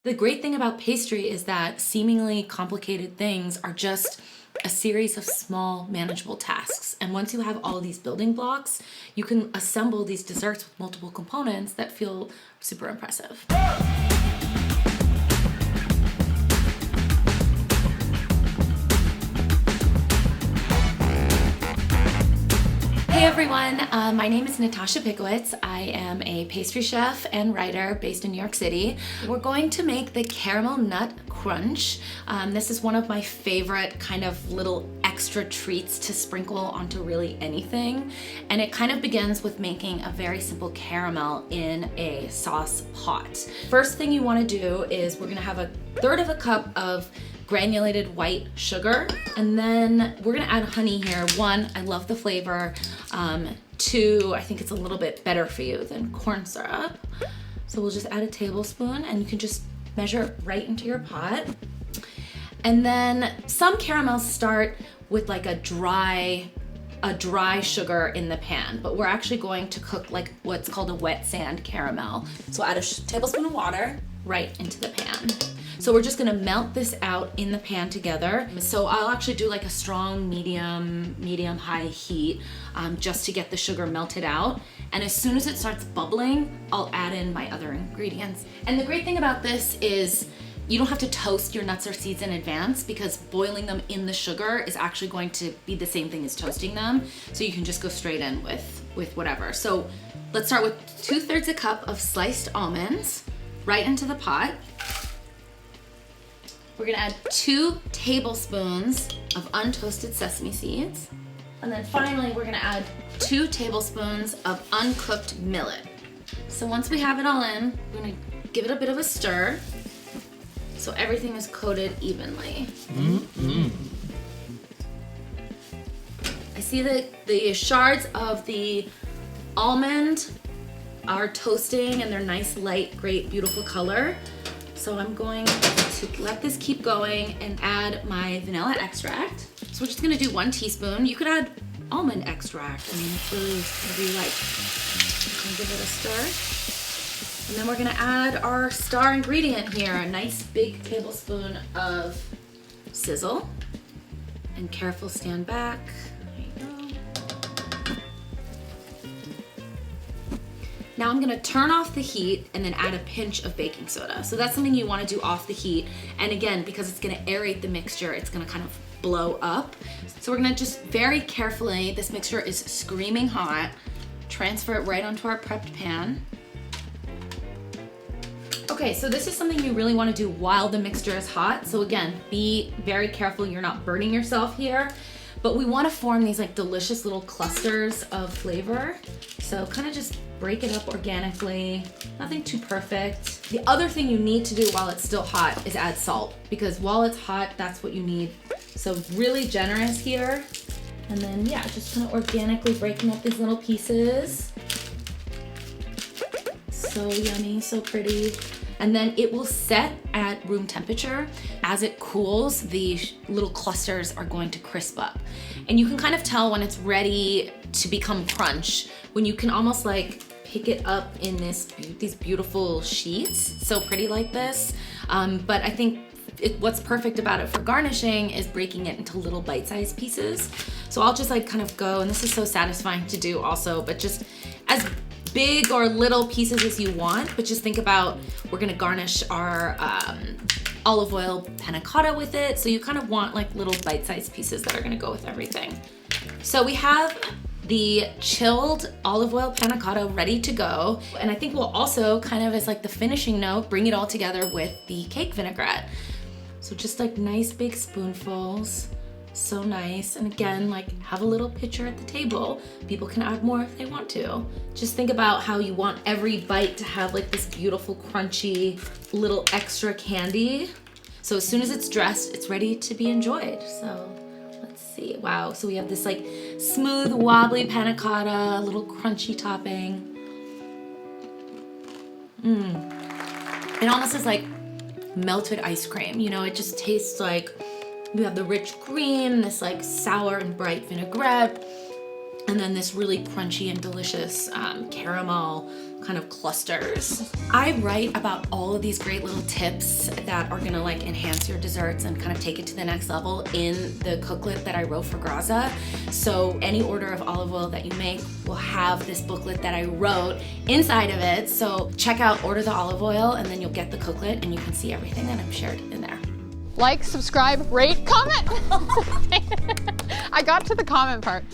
The great thing about pastry is that seemingly complicated things are just a series of small, manageable tasks. And once you have all of these building blocks, you can assemble these desserts with multiple components that feel super impressive. Hey everyone, my name is Natasha Pickowicz. I am a pastry chef and writer based in New York City. We're going to make the caramel nut crunch. This is one of my favorite kind of little extra treats to sprinkle onto really anything. And it kind of begins with making a very simple caramel in a sauce pot. First thing you want to do is we're going to have 1/3 of a cup of granulated white sugar, and then we're gonna add honey here. 1, I love the flavor. 2, I think it's a little bit better for you than corn syrup. So we'll just add a tablespoon, and you can just measure it right into your pot. And then some caramels start with like a dry sugar in the pan, but we're actually going to cook like what's called a wet sand caramel. So add a tablespoon of water right into the pan. So we're just gonna melt this out in the pan together. So I'll actually do like a strong medium high heat just to get the sugar melted out. And as soon as it starts bubbling, I'll add in my other ingredients. And the great thing about this is you don't have to toast your nuts or seeds in advance, because boiling them in the sugar is actually going to be the same thing as toasting them. So you can just go straight in with whatever. So let's start with 2/3 a cup of sliced almonds right into the pot. We're gonna add 2 tablespoons of untoasted sesame seeds. And then finally, we're gonna add 2 tablespoons of uncooked millet. So once we have it all in, we're gonna give it a bit of a stir so everything is coated evenly. I see that the shards of the almond are toasting and they're nice, light, great, beautiful color. So I'm going to let this keep going and add my vanilla extract. So we're just gonna do 1 teaspoon. You could add almond extract. I mean, it's really whatever you like. I'm gonna give it a stir. And then we're gonna add our star ingredient here, a nice big tablespoon of sizzle. And careful stand back. There you go. Now I'm gonna turn off the heat and then add a pinch of baking soda. So that's something you wanna do off the heat. And again, because it's gonna aerate the mixture, it's gonna kind of blow up. So we're gonna just very carefully, this mixture is screaming hot, transfer it right onto our prepped pan. Okay, so this is something you really wanna do while the mixture is hot. So again, be very careful you're not burning yourself here. But we wanna form these like delicious little clusters of flavor. So kind of just break it up organically, nothing too perfect. The other thing you need to do while it's still hot is add salt, because while it's hot, that's what you need. So really generous here. And then yeah, just kind of organically breaking up these little pieces. So yummy, so pretty. And then it will set at room temperature. As it cools, the little clusters are going to crisp up. And you can kind of tell when it's ready to become crunch, when you can almost like pick it up in these beautiful sheets, so pretty like this. But I think what's perfect about it for garnishing is breaking it into little bite-sized pieces. So I'll just like kind of go, and this is so satisfying to do also, but just as big or little pieces as you want, but just think about, we're gonna garnish our olive oil panna cotta with it, so you kind of want like little bite-sized pieces that are gonna go with everything. So we have the chilled olive oil panna cotta ready to go, and I think we'll also kind of as like the finishing note, bring it all together with the cake vinaigrette. So just like nice big spoonfuls. So nice. And again, like have a little pitcher at the table. People can add more if they want to. Just think about how you want every bite to have like this beautiful crunchy little extra candy. So as soon as it's dressed, it's ready to be enjoyed. So let's see. Wow. So we have this like smooth, wobbly panna cotta, a little crunchy topping. It almost is like melted ice cream. You know, it just tastes like you have the rich cream, this like sour and bright vinaigrette, and then this really crunchy and delicious caramel kind kind of clusters. I write about all of these great little tips that are gonna like enhance your desserts and kind of take it to the next level in the cooklet that I wrote for Graza. So any order of olive oil that you make will have this booklet that I wrote inside of it. So check out Order the Olive Oil, and then you'll get the cooklet and you can see everything that I've shared in there. Like, subscribe, rate, comment. I got to the comment part.